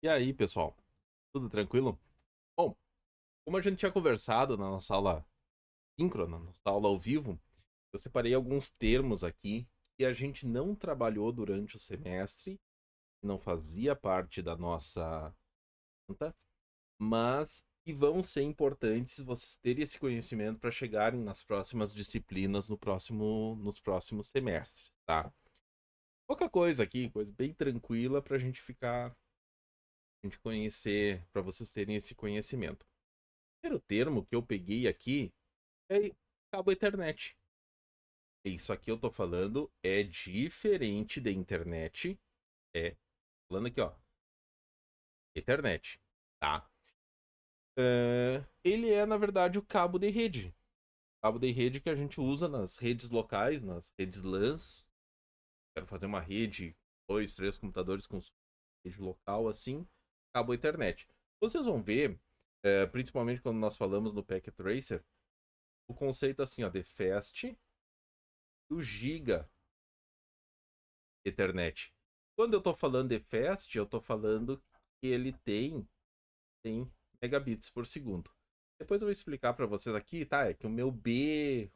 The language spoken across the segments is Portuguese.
E aí, pessoal? Tudo tranquilo? Bom, como a gente tinha conversado na nossa aula síncrona, na nossa aula ao vivo, eu separei alguns termos aqui que a gente não trabalhou durante o semestre, não fazia parte da nossa conta, mas que vão ser importantes vocês terem esse conhecimento para chegarem nas próximas disciplinas nos próximos semestres, tá? Pouca coisa aqui, coisa bem tranquila para a gente conhecer, para vocês terem esse conhecimento. Primeiro termo que eu peguei aqui é cabo Ethernet. Isso aqui eu tô falando é diferente da internet. É, falando aqui, ó, Ethernet, tá? Ele é, na verdade, o cabo de rede. Cabo de rede que a gente usa nas redes locais, nas redes LANs. Quero fazer uma rede, dois, três computadores com rede local, assim, cabo Ethernet. Vocês vão ver, principalmente quando nós falamos no Packet Tracer, o conceito assim, ó, de fast e o giga Ethernet. Quando eu tô falando de fast, eu tô falando que ele tem megabits por segundo. Depois eu vou explicar para vocês aqui, tá? É que o meu B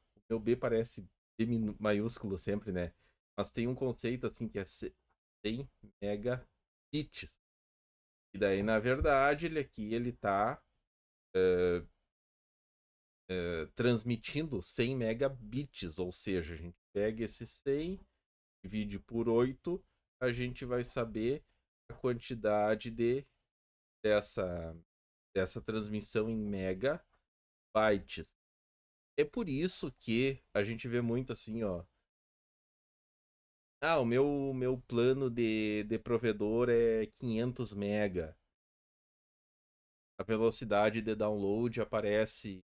parece B maiúsculo sempre, né? Mas tem um conceito assim que é 100 megabits. E daí, na verdade, ele tá transmitindo 100 megabits, ou seja, a gente pega esse 100, divide por 8, a gente vai saber a quantidade dessa, dessa transmissão em megabytes. É por isso que a gente vê muito assim, ó. Ah, o meu plano de provedor é 500 mega. A velocidade de download aparece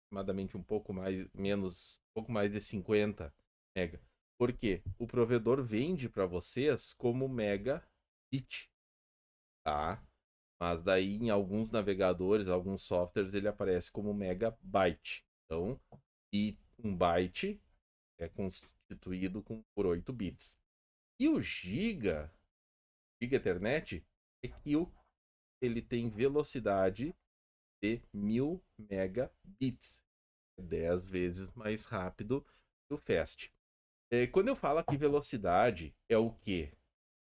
aproximadamente um pouco mais, menos, um pouco mais de 50 mega. Por quê? O provedor vende para vocês como megabit, tá? Mas daí em alguns navegadores, alguns softwares, ele aparece como megabyte. Então, e um byte é constituído por 8 bits. E o Giga Ethernet, é que ele tem velocidade de 1000 megabits. 10 vezes mais rápido que o Fast. Quando eu falo aqui velocidade, é o que?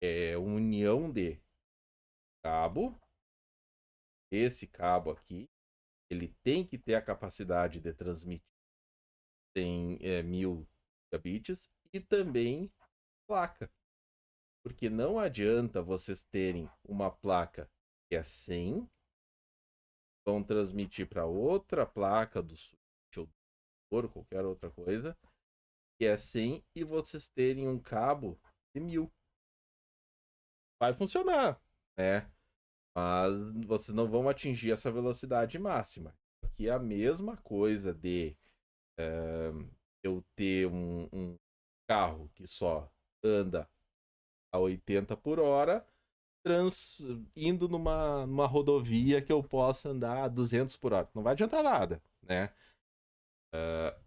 É união de cabo. Esse cabo aqui, ele tem que ter a capacidade de transmitir em 1000 gigabits e também placa. Porque não adianta vocês terem uma placa que é 100, vão transmitir para outra placa do switch ou qualquer outra coisa, que é 100, e vocês terem um cabo de 1000. Vai funcionar, né? Mas vocês não vão atingir essa velocidade máxima. Aqui é a mesma coisa de eu ter um carro que só anda a 80 por hora, indo numa rodovia que eu possa andar a 200 por hora. Não vai adiantar nada, né?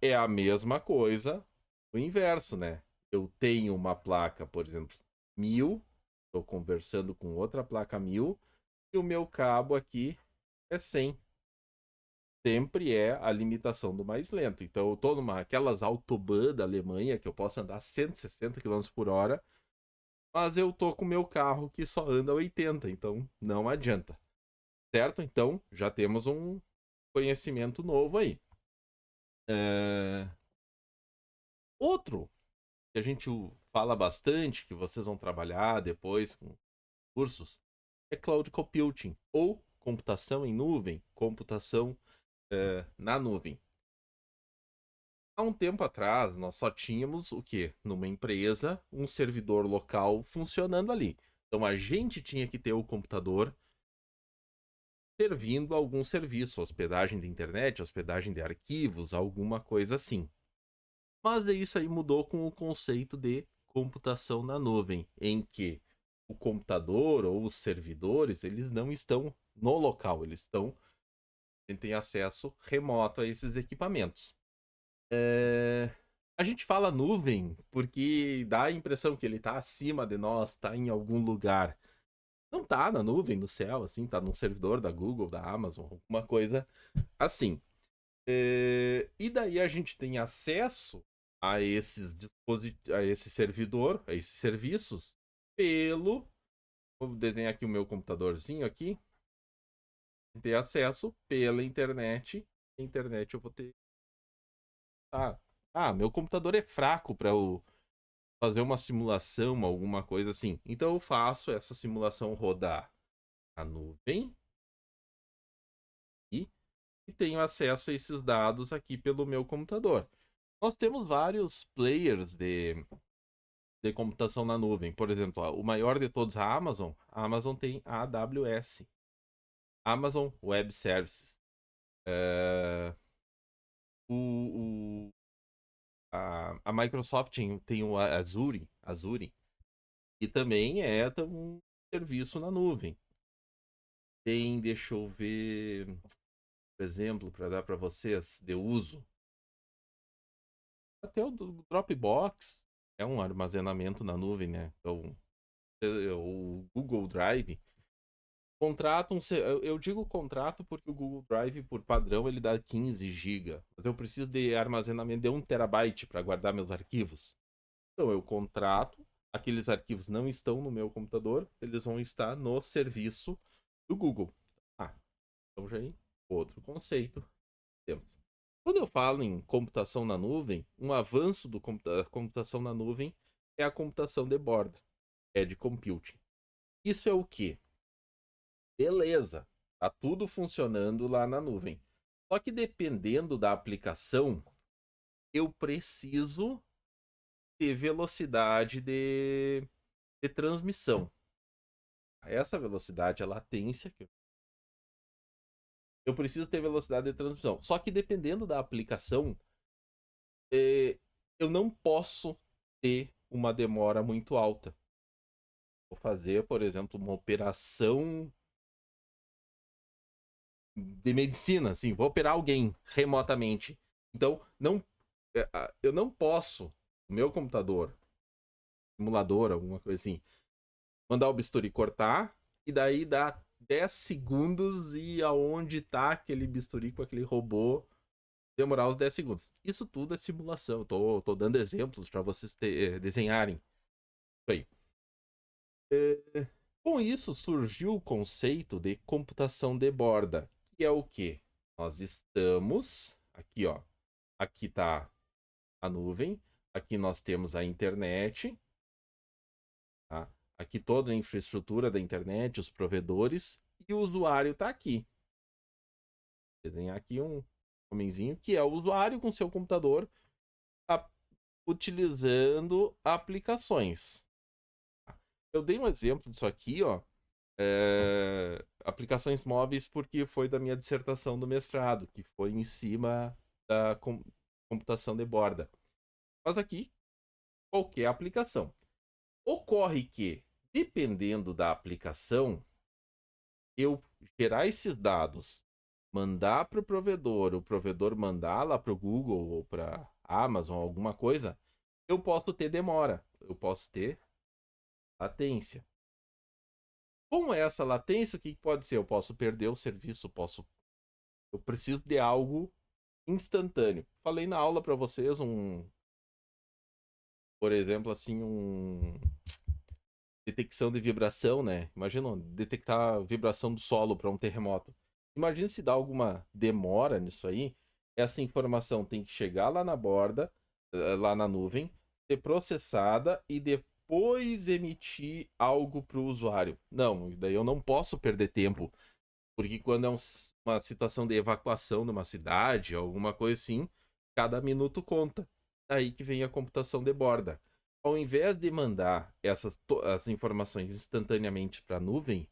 É a mesma coisa o inverso, né? Eu tenho uma placa, por exemplo, 1000, estou conversando com outra placa 1000, e o meu cabo aqui é 100. Sempre é a limitação do mais lento. Então eu tô aquelas autobahn da Alemanha que eu posso andar 160 km por hora, mas eu tô com o meu carro que só anda 80, então não adianta. Certo? Então já temos um conhecimento novo aí. É... Outro que a gente fala bastante, que vocês vão trabalhar depois com cursos, é cloud computing, ou computação em nuvem, computação na nuvem. Há um tempo atrás, nós só tínhamos o quê? Numa empresa, um servidor local funcionando ali. Então a gente tinha que ter o computador servindo algum serviço, hospedagem de internet, hospedagem de arquivos, alguma coisa assim. Mas isso aí mudou com o conceito de computação na nuvem, em que o computador ou os servidores, eles não estão no local, eles estão, a gente tem acesso remoto a esses equipamentos. A gente fala nuvem porque dá a impressão que ele está acima de nós, está em algum lugar. não tá na nuvem, no céu, assim, tá num servidor da Google, da Amazon, alguma coisa assim. E daí a gente tem acesso a a esse servidor, a esses serviços, pelo. Vou desenhar aqui o meu computadorzinho aqui. Ter acesso pela internet. A internet eu vou ter. Meu computador é fraco para eu fazer uma simulação, alguma coisa assim. Então eu faço essa simulação rodar na nuvem e, e tenho acesso a esses dados aqui pelo meu computador. Nós temos vários players de computação na nuvem. Por exemplo, o maior de todos, a Amazon. A Amazon tem a AWS, Amazon Web Services. O, a Microsoft tem o Azure, que também é um serviço na nuvem. Tem, deixa eu ver, por exemplo, para dar para vocês de uso. Até o Dropbox é um armazenamento na nuvem, né? Então, o Google Drive contrata eu digo contrato porque o Google Drive, por padrão, ele dá 15 GB. Mas eu preciso de armazenamento de 1 terabyte para guardar meus arquivos. Então, eu contrato, aqueles arquivos não estão no meu computador, eles vão estar no serviço do Google. Então já aí, outro conceito. Temos. Quando eu falo em computação na nuvem, um avanço da computação na nuvem é a computação de borda, edge computing. Isso é o quê? Beleza, tá tudo funcionando lá na nuvem. Só que dependendo da aplicação, eu preciso ter velocidade de transmissão. Essa velocidade, a latência, eu preciso ter velocidade de transmissão. Só que dependendo da aplicação, eu não posso ter uma demora muito alta. Vou fazer, por exemplo, uma operação de medicina, assim, vou operar alguém remotamente. Então, eu não posso, no meu computador, simulador, alguma coisa assim, mandar o bisturi cortar e daí dar 10 segundos e aonde tá aquele bisturi com aquele robô demorar os 10 segundos. Isso tudo é simulação. Tô dando exemplos para vocês desenharem. Isso aí. Com isso surgiu o conceito de computação de borda, que é o que? Nós estamos aqui, ó. Aqui está a nuvem, aqui nós temos a internet, tá? Aqui toda a infraestrutura da internet, os provedores, e o usuário está aqui. Vou desenhar aqui um homenzinho que é o usuário com seu computador utilizando aplicações. Eu dei um exemplo disso aqui, ó. Aplicações móveis porque foi da minha dissertação do mestrado, que foi em cima da computação de borda. Mas aqui, qualquer aplicação. Ocorre que, dependendo da aplicação, eu gerar esses dados, mandar para o provedor mandar lá para o Google ou para Amazon, alguma coisa, eu posso ter demora, eu posso ter latência. Com essa latência, o que pode ser? Eu posso perder o serviço, eu preciso de algo instantâneo. Falei na aula para vocês por exemplo, assim, detecção de vibração, né? Imagina detectar a vibração do solo para um terremoto. Imagina se dá alguma demora nisso aí. Essa informação tem que chegar lá na borda, lá na nuvem, ser processada e depois emitir algo para o usuário. Não, daí eu não posso perder tempo. Porque quando é uma situação de evacuação numa cidade, alguma coisa assim, cada minuto conta. Daí que vem a computação de borda. Ao invés de mandar as informações instantaneamente para a nuvem,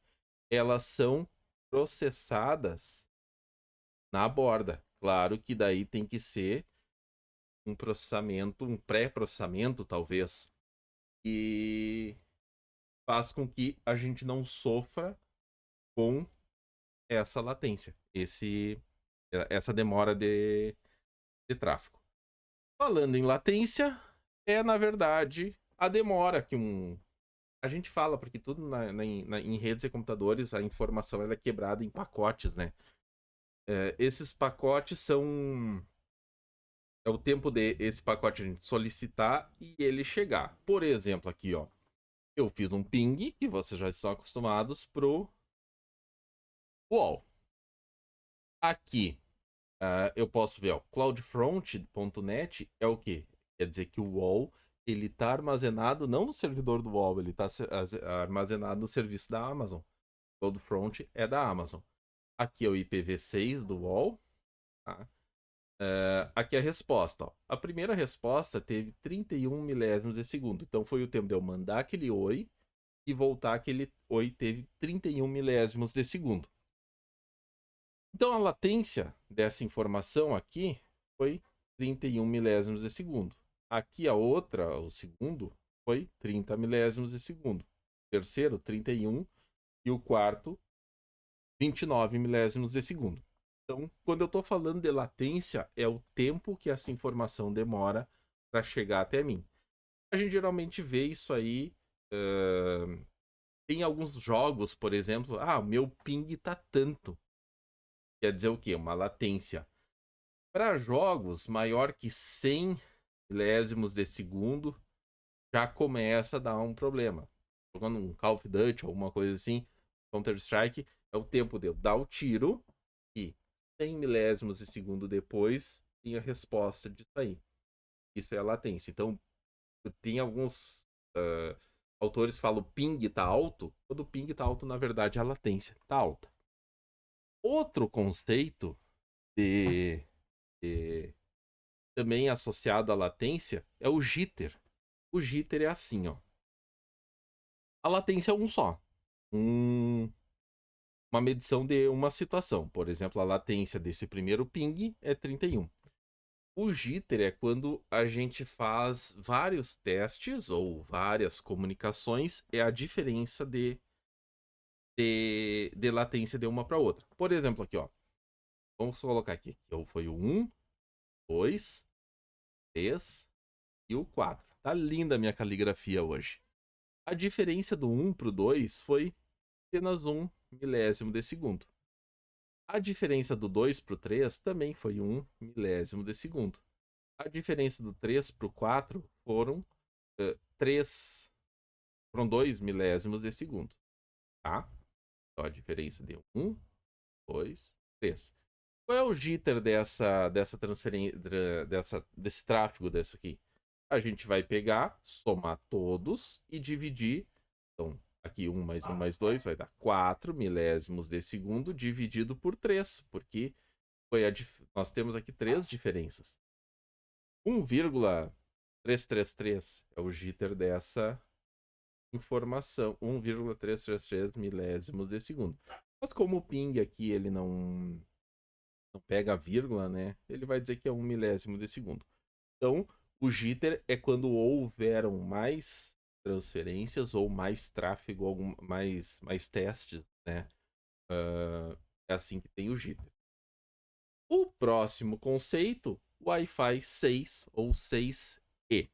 elas são processadas na borda. Claro que daí tem que ser um processamento, um pré-processamento, talvez, e faz com que a gente não sofra com essa latência, essa demora de tráfego. Falando em latência, é na verdade a demora que A gente fala, porque tudo em redes e computadores, a informação ela é quebrada em pacotes, né? Esses pacotes são... É o tempo de esse pacote a gente solicitar e ele chegar. Por exemplo, aqui, ó. Eu fiz um ping, que vocês já estão acostumados, pro UOL. Aqui, eu posso ver, ó, cloudfront.net é o quê? Quer dizer que o UOL ele está armazenado não no servidor do UOL, ele está armazenado no serviço da Amazon. CloudFront é da Amazon. Aqui é o IPv6 do UOL. Tá? Aqui é a resposta. Ó. A primeira resposta teve 31 milésimos de segundo. Então foi o tempo de eu mandar aquele oi e voltar aquele oi teve 31 milésimos de segundo. Então a latência dessa informação aqui foi 31 milésimos de segundo. Aqui a outra, o segundo, foi 30 milésimos de segundo. O terceiro, 31. E o quarto, 29 milésimos de segundo. Então, quando eu estou falando de latência, é o tempo que essa informação demora para chegar até mim. A gente geralmente vê isso aí. Tem alguns jogos, por exemplo, o meu ping está tanto. Quer dizer o quê? Uma latência. Para jogos maior que 100 milésimos de segundo, já começa a dar um problema. Jogando um Call of Duty ou alguma coisa assim, Counter-Strike, é o tempo de eu dar o tiro e 100 milésimos de segundo depois tem a resposta disso aí. Isso é a latência. Então, tem alguns autores que falam ping tá alto. Quando o ping tá alto, na verdade, a latência tá alta. Outro conceito também associado à latência é o jitter. O jitter é assim, ó. A latência é um só. Uma medição de uma situação. Por exemplo, a latência desse primeiro ping é 31. O jitter é quando a gente faz vários testes ou várias comunicações, é a diferença de latência de uma para outra. Por exemplo, aqui, ó. Vamos colocar aqui. Foi o 1, 2, 3 e o 4. Tá linda a minha caligrafia hoje. A diferença do 1 para o 2 foi apenas 1 milésimo de segundo. A diferença do 2 para o 3 também foi 1 milésimo de segundo. A diferença do 3 para o 4 foram 2 milésimos de segundo. Tá? Então a diferença deu 1, 2, 3. Qual é o jitter dessa transferência, desse tráfego dessa aqui? A gente vai pegar, somar todos e dividir. Então, aqui 1 mais 1 mais 2 vai dar 4 milésimos de segundo dividido por 3, porque nós temos aqui 3 diferenças. 1,333 é o jitter dessa informação. 1,333 milésimos de segundo. Mas como o ping aqui ele não pega a vírgula, né? Ele vai dizer que é 1 milésimo de segundo. Então, o jitter é quando houveram mais transferências ou mais tráfego, mais testes, né? É assim que tem o jitter. O próximo conceito, Wi-Fi 6 ou 6E.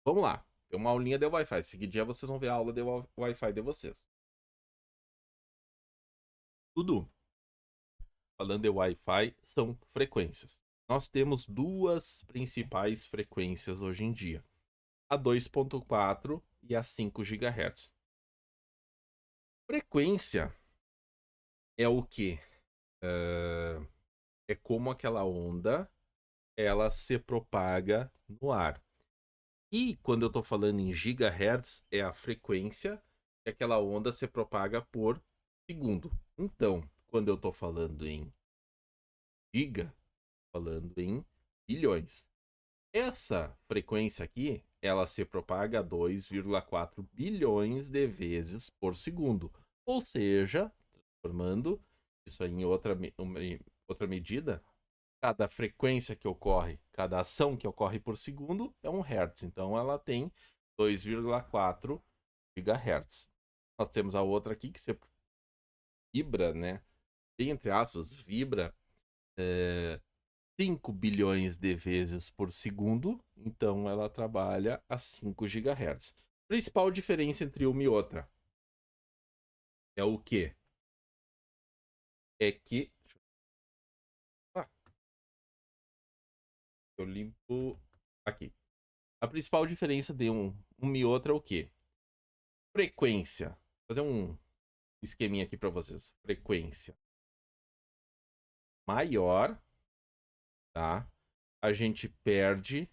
Vamos lá, tem uma aulinha de Wi-Fi. Seguidinha vocês vão ver a aula de Wi-Fi de vocês. Tudo falando de Wi-Fi são frequências. Nós temos duas principais frequências hoje em dia. A 2.4 e a 5 GHz. Frequência é o que? É como aquela onda ela se propaga no ar. E quando eu estou falando em gigahertz, é a frequência que aquela onda se propaga por segundo. Então, quando eu estou falando em giga, falando em bilhões. Essa frequência aqui, ela se propaga a 2,4 bilhões de vezes por segundo. Ou seja, transformando isso aí em outra medida, cada frequência que ocorre, cada ação que ocorre por segundo é 1 Hz. Então ela tem 2,4 GHz. Nós temos a outra aqui que se vibra, né? Entre aspas, vibra 5 bilhões de vezes por segundo, então ela trabalha a 5 GHz. Principal diferença entre uma e outra é o quê? É que... Ah, eu limpo aqui. A principal diferença de uma e outra é o quê? Frequência. Vou fazer um esqueminha aqui para vocês. Frequência maior, tá? A gente perde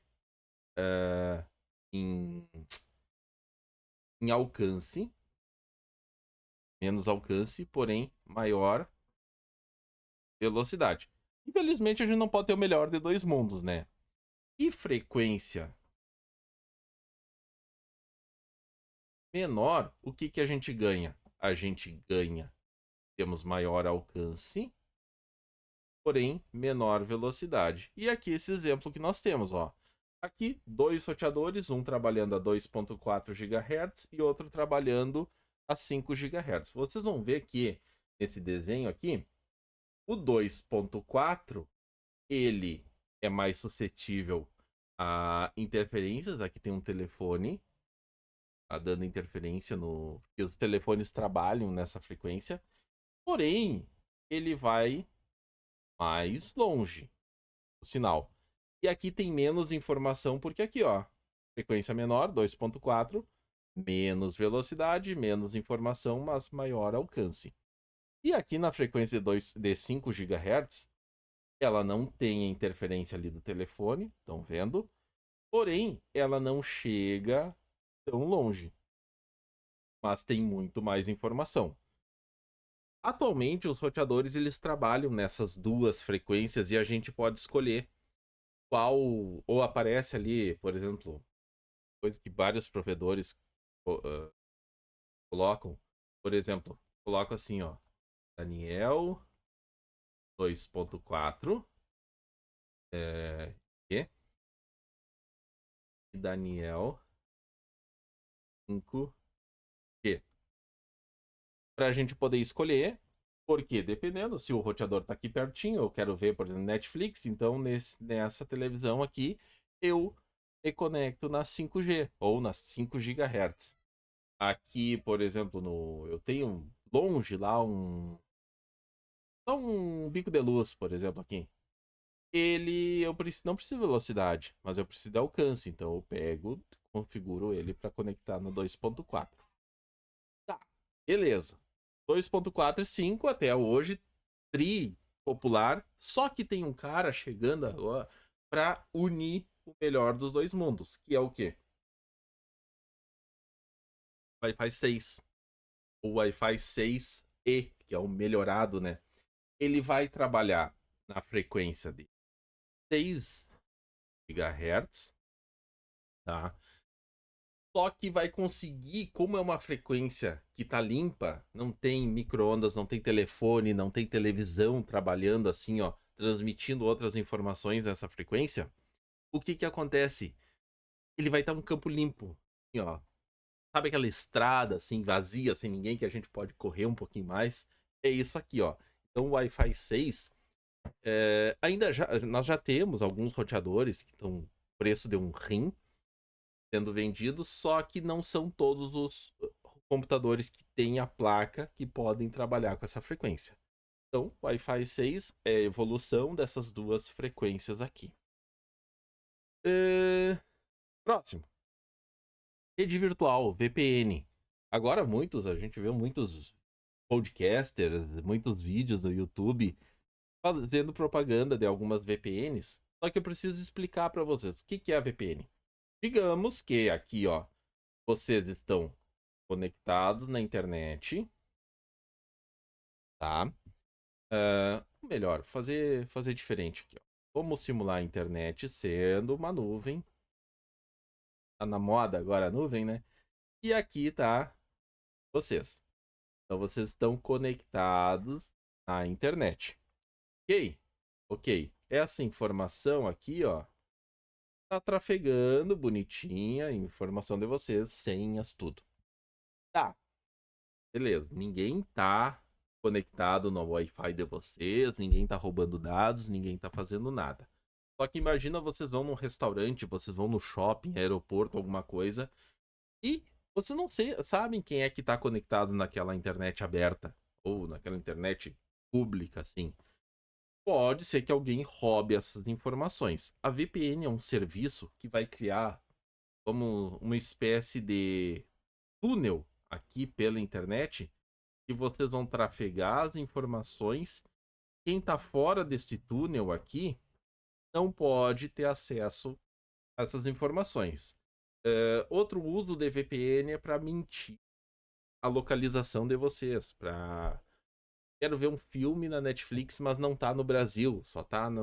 em alcance, menos alcance, porém maior velocidade. Infelizmente a gente não pode ter o melhor de dois mundos, né? E frequência menor, o que que a gente ganha? A gente ganha, temos maior alcance, porém menor velocidade. E aqui esse exemplo que nós temos, ó. Aqui, dois roteadores, um trabalhando a 2.4 GHz e outro trabalhando a 5 GHz. Vocês vão ver que nesse desenho aqui, o 2.4 ele é mais suscetível a interferências. Aqui tem um telefone dando interferência no... porque os telefones trabalham nessa frequência. Porém, ele vai mais longe, o sinal. E aqui tem menos informação, porque aqui, ó, frequência menor, 2.4, menos velocidade, menos informação, mas maior alcance. E aqui na frequência de 5 GHz, ela não tem a interferência ali do telefone, estão vendo? Porém, ela não chega tão longe, mas tem muito mais informação. Atualmente, os roteadores eles trabalham nessas duas frequências e a gente pode escolher qual, ou aparece ali, por exemplo, coisa que vários provedores colocam, por exemplo, coloco assim, ó, Daniel 2.4 e Daniel 5G. Para a gente poder escolher, porque dependendo, se o roteador está aqui pertinho, eu quero ver, por exemplo, Netflix, então nessa televisão aqui, eu me conecto na 5G ou nas 5 GHz. Aqui, por exemplo, eu tenho longe lá um bico de luz, por exemplo, aqui. Eu não preciso de velocidade, mas eu preciso de alcance, então eu pego, configuro ele para conectar no 2.4. Tá, beleza. 2.4 e 5 até hoje, tri popular, só que tem um cara chegando agora para unir o melhor dos dois mundos, que é o quê? Wi-Fi 6. O Wi-Fi 6E, que é o melhorado, né? Ele vai trabalhar na frequência de 6 GHz, tá? Só que vai conseguir, como é uma frequência que tá limpa, não tem micro-ondas, não tem telefone, não tem televisão trabalhando assim, ó, transmitindo outras informações nessa frequência, o que que acontece? Ele vai estar um campo limpo, assim, ó. Sabe aquela estrada assim, vazia, sem ninguém, que a gente pode correr um pouquinho mais? É isso aqui, ó. Então o Wi-Fi 6, nós já temos alguns roteadores que estão preço de um rim sendo vendidos, só que não são todos os computadores que têm a placa que podem trabalhar com essa frequência. Então, o Wi-Fi 6 é a evolução dessas duas frequências aqui. Próximo. Rede virtual, VPN. Agora a gente vê muitos podcasters, muitos vídeos no YouTube fazendo propaganda de algumas VPNs. Só que eu preciso explicar para vocês o que é a VPN. Digamos que aqui, ó, vocês estão conectados na internet, tá? Melhor, fazer diferente aqui, ó. Vamos simular a internet sendo uma nuvem. Tá na moda agora a nuvem, né? E aqui tá vocês. Então vocês estão conectados à internet. Ok? Ok. Essa informação aqui, ó, tá trafegando bonitinha, informação de vocês, senhas, tudo. Tá. Beleza. Ninguém tá conectado no Wi-Fi de vocês, ninguém tá roubando dados, ninguém tá fazendo nada. Só que imagina vocês vão num restaurante, vocês vão no shopping, aeroporto, alguma coisa, e Vocês não sabem quem é que está conectado naquela internet aberta ou naquela internet pública, assim. Pode ser que alguém roube essas informações. A VPN é um serviço que vai criar como uma espécie de túnel aqui pela internet que vocês vão trafegar as informações. Quem está fora deste túnel aqui não pode ter acesso a essas informações. Outro uso do VPN é para mentir a localização de vocês. Quero ver um filme na Netflix, mas não tá no Brasil, só tá na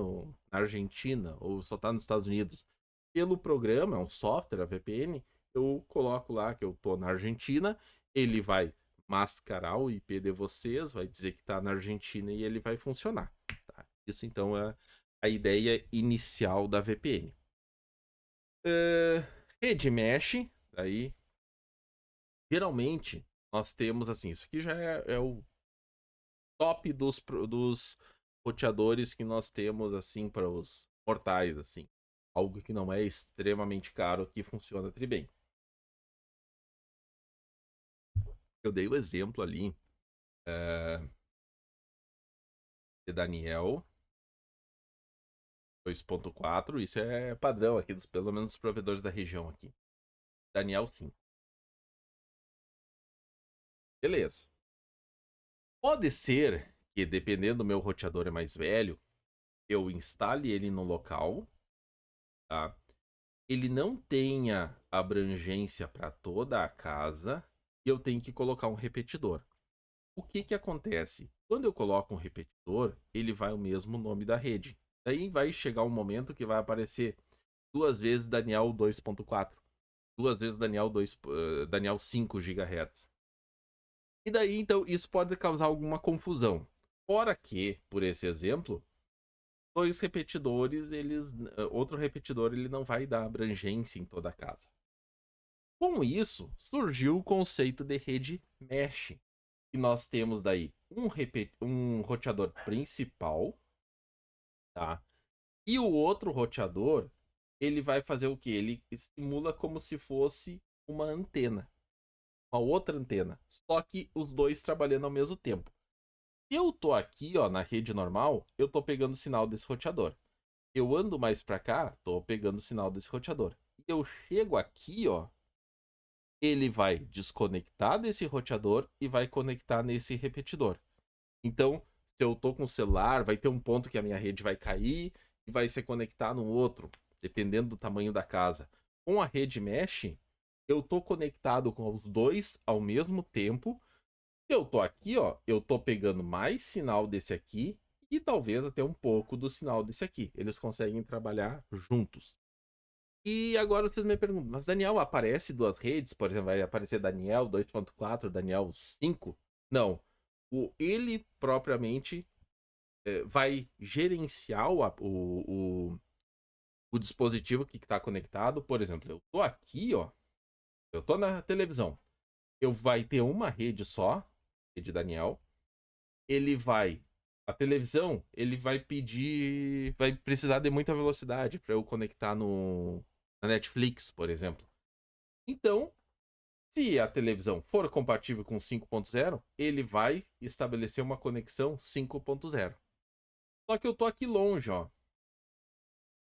Argentina ou só tá nos Estados Unidos. Pelo programa, é um software, a VPN, eu coloco lá que eu tô na Argentina, ele vai mascarar o IP de vocês, vai dizer que tá na Argentina e ele vai funcionar. Tá? Isso então é a ideia inicial da VPN. Rede mesh, aí geralmente nós temos assim, isso aqui já é o top dos roteadores que nós temos assim para os mortais, assim, algo que não é extremamente caro, que funciona tri bem. Eu dei o exemplo ali de Daniel 2.4, isso é padrão aqui dos pelo menos dos provedores da região aqui. Daniel 5. Beleza. Pode ser que, dependendo do meu roteador é mais velho, eu instale ele no local, tá? Ele não tenha abrangência para toda a casa e eu tenho que colocar um repetidor. O que que acontece? Quando eu coloco um repetidor, ele vai o mesmo nome da rede. Daí vai chegar um momento que vai aparecer duas vezes Daniel 2.4, duas vezes Daniel 5 GHz. E daí, então, isso pode causar alguma confusão. Fora que, por esse exemplo, dois repetidores, outro repetidor ele não vai dar abrangência em toda a casa. Com isso, surgiu o conceito de rede mesh. E nós temos daí um roteador principal, tá? E o outro roteador, ele vai fazer o que? Ele simula como se fosse uma antena, uma outra antena, só que os dois trabalhando ao mesmo tempo. Se eu tô aqui, ó, na rede normal, eu tô pegando o sinal desse roteador. Eu ando mais para cá, tô pegando o sinal desse roteador. Eu chego aqui, ó, ele vai desconectar desse roteador e vai conectar nesse repetidor. Então, se eu tô com o celular, vai ter um ponto que a minha rede vai cair e vai se conectar no outro, dependendo do tamanho da casa. Com a rede mesh, eu tô conectado com os dois ao mesmo tempo. Se eu tô aqui, ó, eu tô pegando mais sinal desse aqui e talvez até um pouco do sinal desse aqui. Eles conseguem trabalhar juntos. E agora vocês me perguntam, mas Daniel aparece duas redes? Por exemplo, vai aparecer Daniel 2.4, Daniel 5? Não. Ele propriamente vai gerenciar o dispositivo que está conectado. Por exemplo, eu tô aqui, ó. Eu tô na televisão. Eu vai ter uma rede só, rede Daniel. Ele vai. A televisão, ele vai pedir. Vai precisar de muita velocidade para eu conectar na Netflix, por exemplo. Então, se a televisão for compatível com 5.0, ele vai estabelecer uma conexão 5.0. Só que eu tô aqui longe, ó.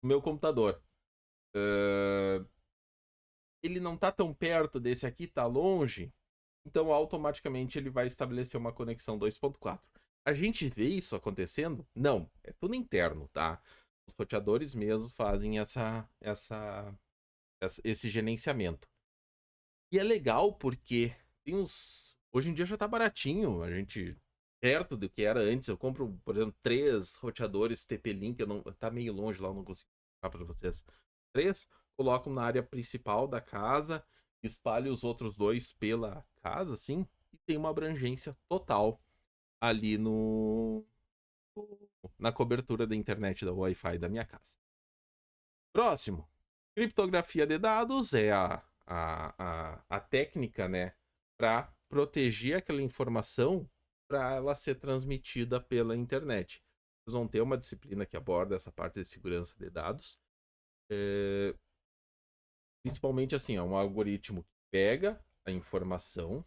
O meu computador. Ele não tá tão perto desse aqui, tá longe. Então, automaticamente, ele vai estabelecer uma conexão 2.4. A gente vê isso acontecendo? Não. É tudo interno, tá? Os roteadores mesmo fazem esse gerenciamento. E é legal porque tem uns. Hoje em dia já tá baratinho. A gente. Perto do que era antes. Eu compro, por exemplo, 3 roteadores TP-Link. Tá meio longe lá, eu não consigo explicar pra vocês. 3, coloco na área principal da casa. Espalho os outros 2 pela casa, assim. E tem uma abrangência total ali na cobertura da internet da Wi-Fi da minha casa. Próximo. Criptografia de dados é a técnica, né, para proteger aquela informação para ela ser transmitida pela internet. Vocês vão ter uma disciplina que aborda essa parte de segurança de dados. Principalmente assim, é um algoritmo que pega a informação,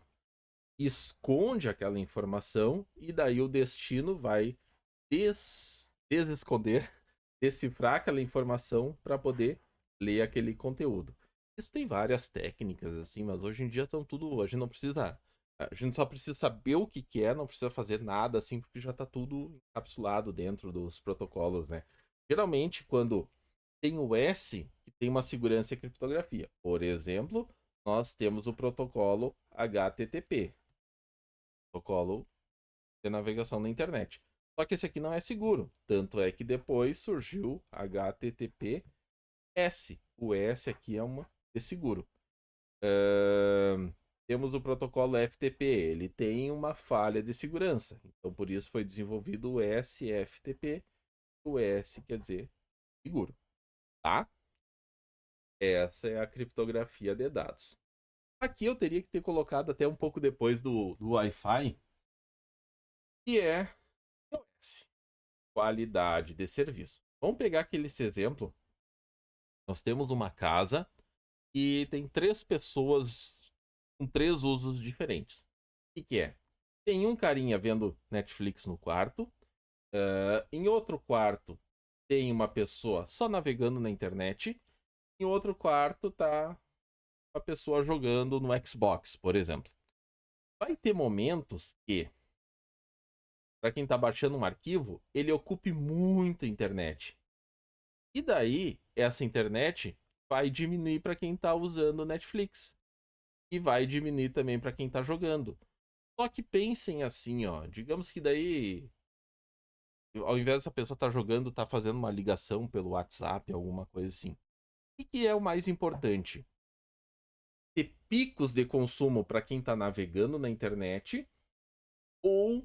esconde aquela informação e daí o destino vai desesconder, decifrar aquela informação para poder ler aquele conteúdo. Isso tem várias técnicas, assim, mas hoje em dia estão tudo. A gente não precisa. A gente só precisa saber o que é, não precisa fazer nada, assim, porque já está tudo encapsulado dentro dos protocolos, né? Geralmente, quando tem o S, que tem uma segurança e criptografia. Por exemplo, nós temos o protocolo HTTP, protocolo de navegação na internet. Só que esse aqui não é seguro. Tanto é que depois surgiu HTTPS. O S aqui é uma de seguro. Temos o protocolo FTP. Ele tem uma falha de segurança. Então, por isso foi desenvolvido o SFTP. O S quer dizer seguro. Tá? Essa é a criptografia de dados. Aqui eu teria que ter colocado até um pouco depois do Wi-Fi, que é QoS, qualidade de serviço. Vamos pegar aquele exemplo. Nós temos uma casa e tem 3 pessoas com 3 usos diferentes. O que é? Tem um carinha vendo Netflix no quarto. Em outro quarto tem uma pessoa só navegando na internet. Em outro quarto tá uma pessoa jogando no Xbox, por exemplo. Vai ter momentos que, para quem está baixando um arquivo, ele ocupe muito internet. E daí, essa internet vai diminuir para quem está usando o Netflix. E vai diminuir também para quem está jogando. Só que pensem assim, ó. Digamos que daí, ao invés dessa pessoa estar jogando, tá fazendo uma ligação pelo WhatsApp, alguma coisa assim. O que é o mais importante? Ter picos de consumo para quem está navegando na internet ou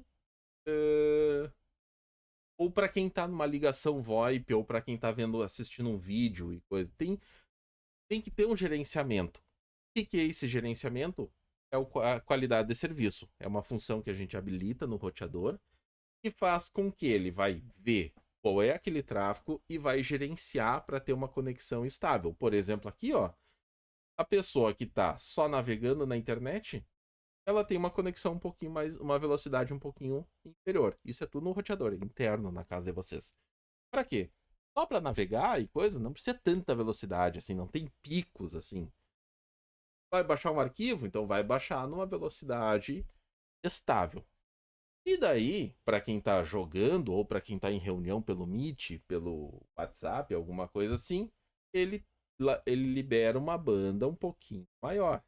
ou para quem tá numa ligação VoIP, ou para quem tá assistindo um vídeo e coisa. Tem que ter um gerenciamento. O que é esse gerenciamento? É a qualidade de serviço. É uma função que a gente habilita no roteador que faz com que ele vai ver qual é aquele tráfego e vai gerenciar para ter uma conexão estável. Por exemplo, aqui, ó, a pessoa que tá só navegando na internet, ela tem uma conexão um pouquinho mais, uma velocidade um pouquinho inferior. Isso é tudo no roteador interno na casa de vocês. Para quê? Só para navegar e coisa, não precisa tanta velocidade, assim, não tem picos, assim. Vai baixar um arquivo? Então vai baixar numa velocidade estável. E daí, para quem tá jogando ou para quem tá em reunião pelo Meet, pelo WhatsApp, alguma coisa assim, ele, ele libera uma banda um pouquinho maior.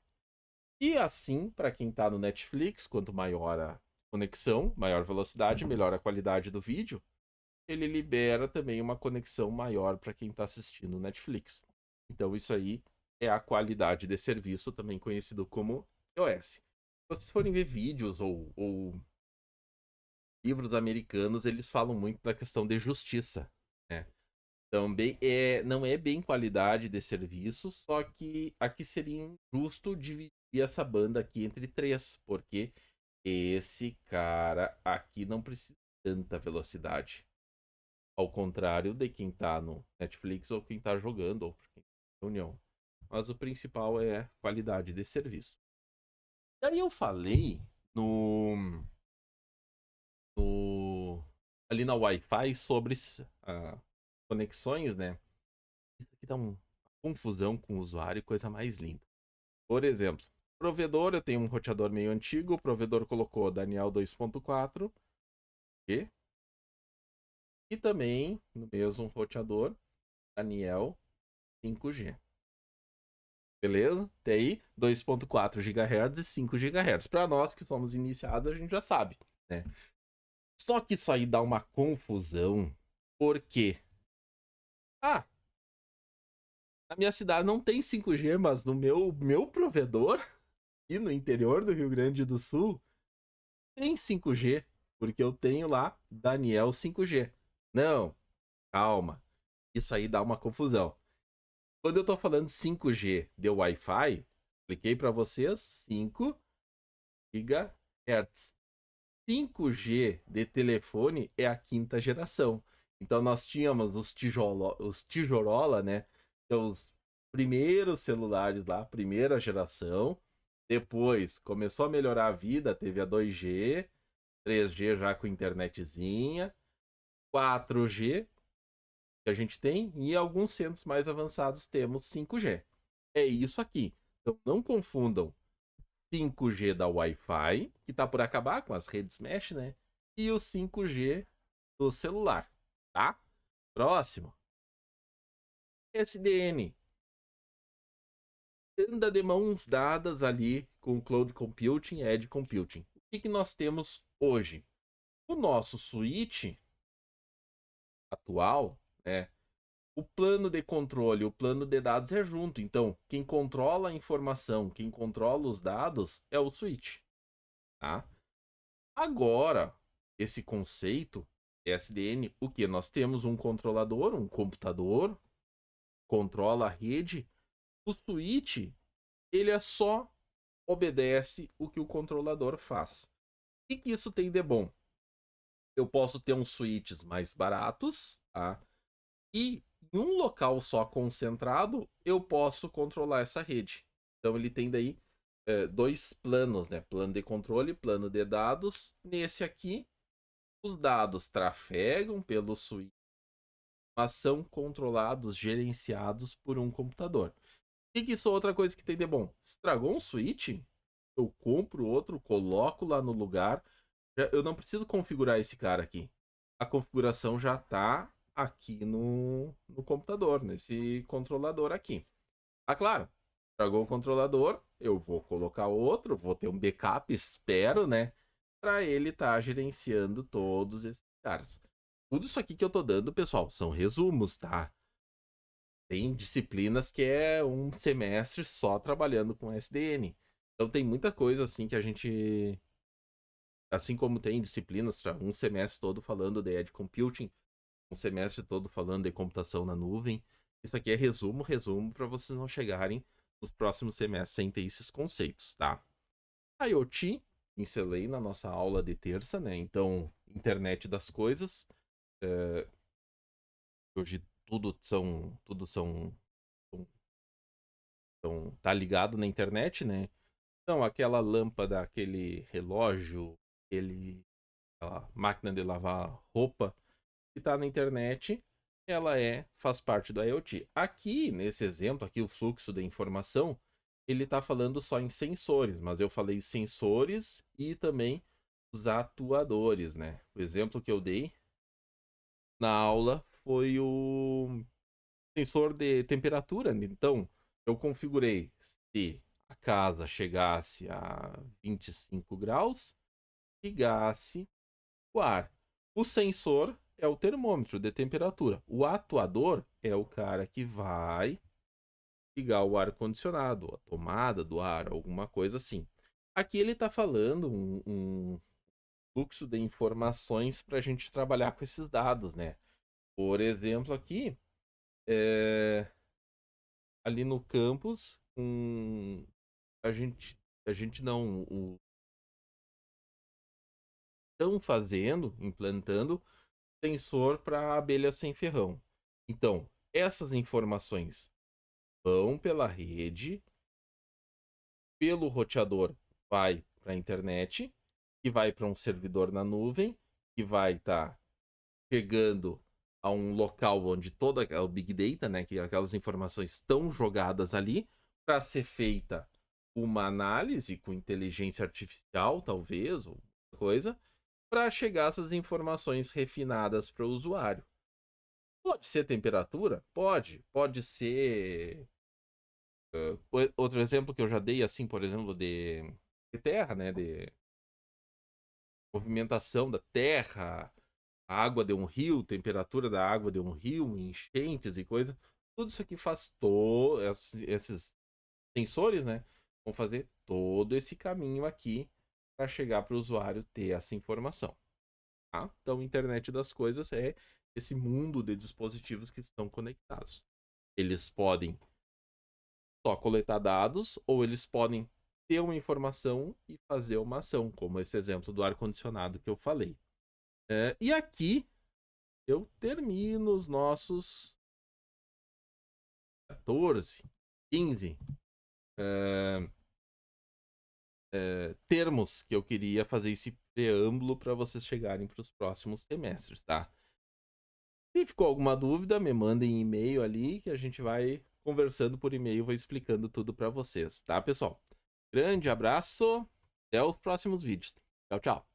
E assim, para quem tá no Netflix, quanto maior a conexão, maior velocidade, melhor a qualidade do vídeo, ele libera também uma conexão maior para quem está assistindo o Netflix. Então, isso aí é a qualidade de serviço, também conhecido como QoS. Se vocês forem ver vídeos ou livros americanos, eles falam muito da questão de justiça, né? Também não é bem qualidade de serviço, só que aqui seria injusto dividir essa banda aqui entre 3, porque esse cara aqui não precisa de tanta velocidade. Ao contrário de quem tá no Netflix ou quem tá jogando ou quem tá na reunião. Mas o principal é qualidade de serviço. Daí eu falei no, no ali na Wi-Fi sobre conexões, né? Isso aqui dá uma confusão com o usuário, coisa mais linda. Por exemplo, provedor, eu tenho um roteador meio antigo, o provedor colocou Daniel 2.4 e também no mesmo roteador Daniel 5G. Beleza? Tem aí 2.4 GHz e 5 GHz. Para nós que somos iniciados, a gente já sabe, né? Só que isso aí dá uma confusão. Por quê? Ah, na minha cidade não tem 5G, mas no meu provedor, e no interior do Rio Grande do Sul, tem 5G. Porque eu tenho lá Daniel 5G. Não, calma. Isso aí dá uma confusão. Quando eu tô falando 5G de Wi-Fi, expliquei para vocês 5 GHz. 5G de telefone é a 5ª geração. Então nós tínhamos os tijorola, né? Então, os primeiros celulares lá, primeira geração. Depois começou a melhorar a vida, teve a 2G, 3G já com internetzinha, 4G que a gente tem, e alguns centros mais avançados temos 5G. É isso aqui. Então não confundam 5G da Wi-Fi, que está por acabar com as redes mesh, né? E o 5G do celular, tá? Próximo. SDN. Anda de mãos dadas ali com Cloud Computing, Edge Computing. O que nós temos hoje? O nosso switch atual, né? O plano de controle, o plano de dados é junto. Então, quem controla a informação, quem controla os dados é o switch, tá? Agora, esse conceito SDN, o que? Nós temos um controlador, um computador, controla a rede. O switch, ele é só obedece o que o controlador faz. O que isso tem de bom? Eu posso ter uns switches mais baratos, tá? E em um local só concentrado, eu posso controlar essa rede. Então ele tem daí dois planos, né? Plano de controle, plano de dados. Nesse aqui, os dados trafegam pelo switch, mas são controlados, gerenciados por um computador. E que isso é outra coisa que tem de bom. Estragou um switch, eu compro outro, coloco lá no lugar. Eu não preciso configurar esse cara aqui. A configuração já está aqui no computador, nesse controlador aqui. Ah, claro, estragou o controlador, eu vou colocar outro, vou ter um backup, espero, né? Para ele estar gerenciando todos esses caras. Tudo isso aqui que eu tô dando, pessoal, são resumos, tá? Tem disciplinas que é um semestre só trabalhando com SDN. Então tem muita coisa assim que a gente. Assim como tem disciplinas, um semestre todo falando de Edge Computing, um semestre todo falando de computação na nuvem. Isso aqui é resumo, para vocês não chegarem nos próximos semestres sem ter esses conceitos, tá? IoT, pincelei na nossa aula de terça, né? Então, internet das coisas. Hoje tá ligado na internet, né? Então, aquela lâmpada, aquele relógio, aquela máquina de lavar roupa que está na internet, ela faz parte do IoT. Aqui, nesse exemplo, aqui o fluxo de informação, ele está falando só em sensores, mas eu falei sensores e também os atuadores, né? O exemplo que eu dei na aula foi o sensor de temperatura. Então, eu configurei se a casa chegasse a 25 graus, ligasse o ar. O sensor é o termômetro de temperatura. O atuador é o cara que vai ligar o ar-condicionado, a tomada do ar, alguma coisa assim. Aqui ele está falando um fluxo de informações para a gente trabalhar com esses dados, né? Por exemplo, aqui, ali no campus, a gente não estão fazendo, implantando sensor para abelha sem ferrão. Então, essas informações vão pela rede, pelo roteador vai para a internet, que vai para um servidor na nuvem, que vai estar chegando a um local onde toda o Big Data, né, que aquelas informações estão jogadas ali, para ser feita uma análise com inteligência artificial, talvez, ou coisa, para chegar essas informações refinadas para o usuário. Pode ser temperatura? Pode. Pode ser. Outro exemplo que eu já dei, assim, por exemplo, de terra, né? De movimentação da terra, a água de um rio, temperatura da água de um rio, enchentes e coisa. Tudo isso aqui faz esses sensores, né? Vão fazer todo esse caminho aqui para chegar para o usuário ter essa informação. Tá? Então, internet das coisas é esse mundo de dispositivos que estão conectados. Eles podem só coletar dados ou eles podem ter uma informação e fazer uma ação, como esse exemplo do ar-condicionado que eu falei. E aqui eu termino os nossos 14, 15 termos que eu queria fazer esse preâmbulo para vocês chegarem para os próximos semestres, tá? Se ficou alguma dúvida, me mandem e-mail ali que a gente vai conversando por e-mail, vou explicando tudo para vocês, tá, pessoal? Grande abraço, até os próximos vídeos. Tchau, tchau.